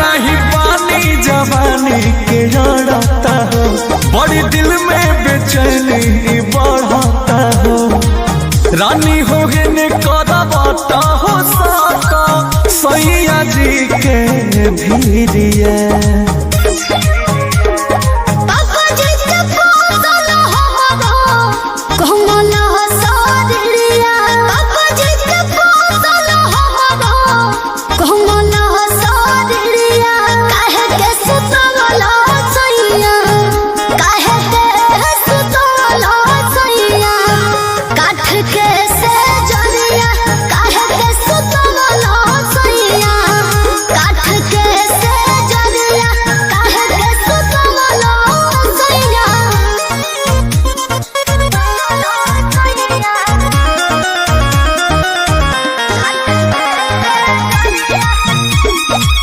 नहीं पानी जवानी के जड़ता हो, बड़ी दिल में बेचैनी बढ़ता हो। रानी हो गए ने करवाता हो साका सैया जी के भीरिया।